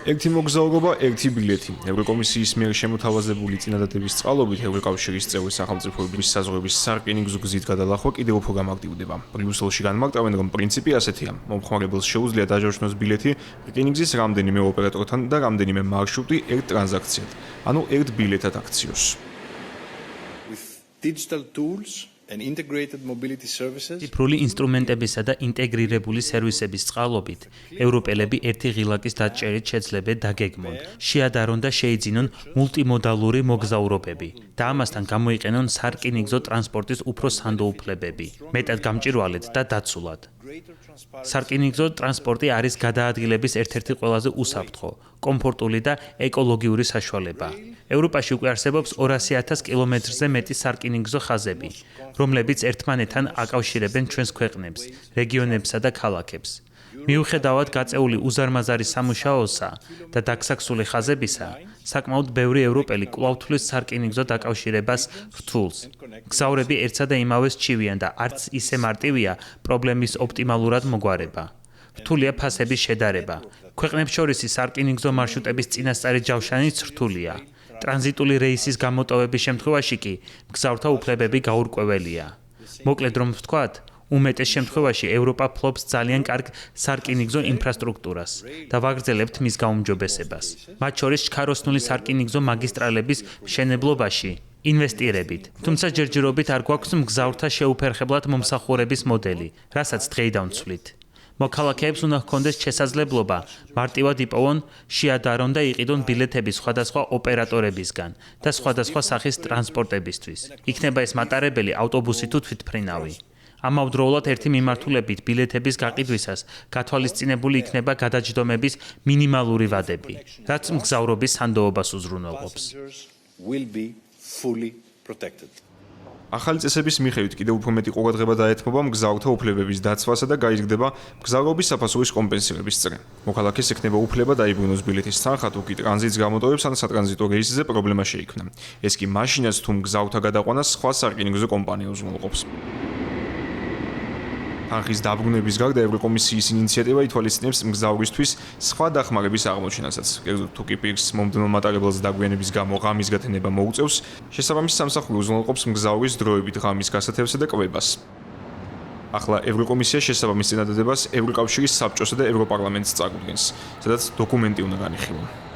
ერთი მოგზაურობა, ერთი ბილეთი. ევროკომისიის მიერ შემოთავაზებული წინადადების წყალობით ევროკავშირის წევრი სახელმწიფოების საზღვრების სარკინიგზო გზით გადალახვა კიდევ უფრო გამარტივდება. ბრიუსელში განმარტავენ, რომ პრინციპი ასეთია: მომხმარებელს შეუძლია დაჯავშნოს ბილეთი რკინიგზის რამდენიმე ოპერატორთან და რამდენიმე მარშრუტი ერთ ტრანზაქციად, ანუ ერთ ბილეთად აქციოს. ციფრული ინსტრუმენტებისა და ინტეგრირებული სერვისების წყალობით ევროპელები ერთი ღილაკის დაჭერით შეძლებენ დაგეგმონ, შეადარონ და შეიძინონ მულტიმოდალური მოგზაურობები და ამასთან გამოიყენონ სარკინიგზო ტრანსპორტის უფრო სანდო უფლებები, მეტად გამჭვირვალედ და დაცულად. სარკინიგზო ტრანსპორტი არის გადაადგილების ერთ-ერთი ყველაზე უსაფრთხო, კომფორტული და ეკოლოგიური საშუალება. ევროპაში უკვე არსებობს 200,000 კილომეტრზე მეტი სარკინიგზო ხაზები, რომლებიც ერთმანეთთან აკავშირებენ ჩვენს ქვეყნებს, რეგიონებსა და ქალაქებს. მიუხედავად გაწეული უზარმაზარი სამუშაოსა და დაგსაქსული ხაზებისა, საკმაოდ ბევრი ევროპელი კვლავ თვლის სარკინიგზო დაკავშირებას რთულს. მგზავრები ერთსა და იმავეს ჩივიან და არც ისე მარტივია პრობლემის ოპტიმალურად მოგვარება. რთულია ფასების შედარება. ქვეყნებს შორისი სარკინიგზო მარშრუტების წინასწარი ჯავშანიც რთულია. ტრანზიტული რეისის გამოტოვების შემთხვევაში კი მგზავრთა უფლებები გაურკვეველია. მოკლედ რომ ვთქვათ, უმეტეს შემთხვევაში ევროპა ფლობს ძალიან კარგ სარკინიგზო ინფრასტრუქტურას და ვაგრძელებთ მის გაუმჯობესებას. მათ შორის ჩქაროსნული სარკინიგზო მაგისტრალების მშენებლობაში ინვესტირებით, თუმცა ჯერჯერობით არ გვაქვს მგზავრთა შეუფერხებლად მომსახურების მოდელი, რასაც დღეიდან ვცვლით. მოქალაქეებს უნდა ჰქონდეს შესაძლებლობა მარტივად იპოვონ, შეადარონ და იყიდონ ბილეთები სხვადასხვა ოპერატორებისგან და სხვადასხვა სახის ტრანსპორტებისთვის. იქნება ეს მატარებელი ავტობუსი თუ თვითმფრინავი. ამავდროულად ერთი მიმართულებით ბილეთების გაყიდვისას გათვალისწინებული იქნება გადაჯდომების მინიმალური ვადები, რაც მგზავრობის სანდოობას უზრუნველყოფს. ახალი წესების მიხედვით კიდევ უფრო მეტი ყურადღება დაეთმობა მგზავრთა უფლებების დაცვასა და გაიზრდება მგზავრობის საფასურის კომპენსირების წრე. მოქალაქეს ექნება უფლება დაიბრუნოს ბილეთის თანხა თუ კი ტრანზიტს გამოტოვებს ან სატრანზიტო რეისზე პრობლემა შეიქმნა. ეს კი მაშინაც თუ მგზავრთა გადაყვანას სხვა სარკინიგზო კომპანია უზრუნველყოფს. თანხის დაბრუნების გარდა ევროკომისიის ინიციატივა ითვალისწინებს მგზავრისთვის სხვა დახმარების აღმოჩენასაც. კერძოდ თუ კი პირს მომდევნო მატარებელზე დაგვიანების გამო ღამის გათენება მოუწევს, შესაბამისი სამსახური უზრუნველყოფს მგზავრის დროებით ღამის გასათევსა და კვებას. ახლა ევროკომისია შესაბამის წინადადებას ევროკავშირის საბჭოსა და ევროპარლამენტს წარუდგენს, სადაც დოკუმენტი უნდა განიხილონ.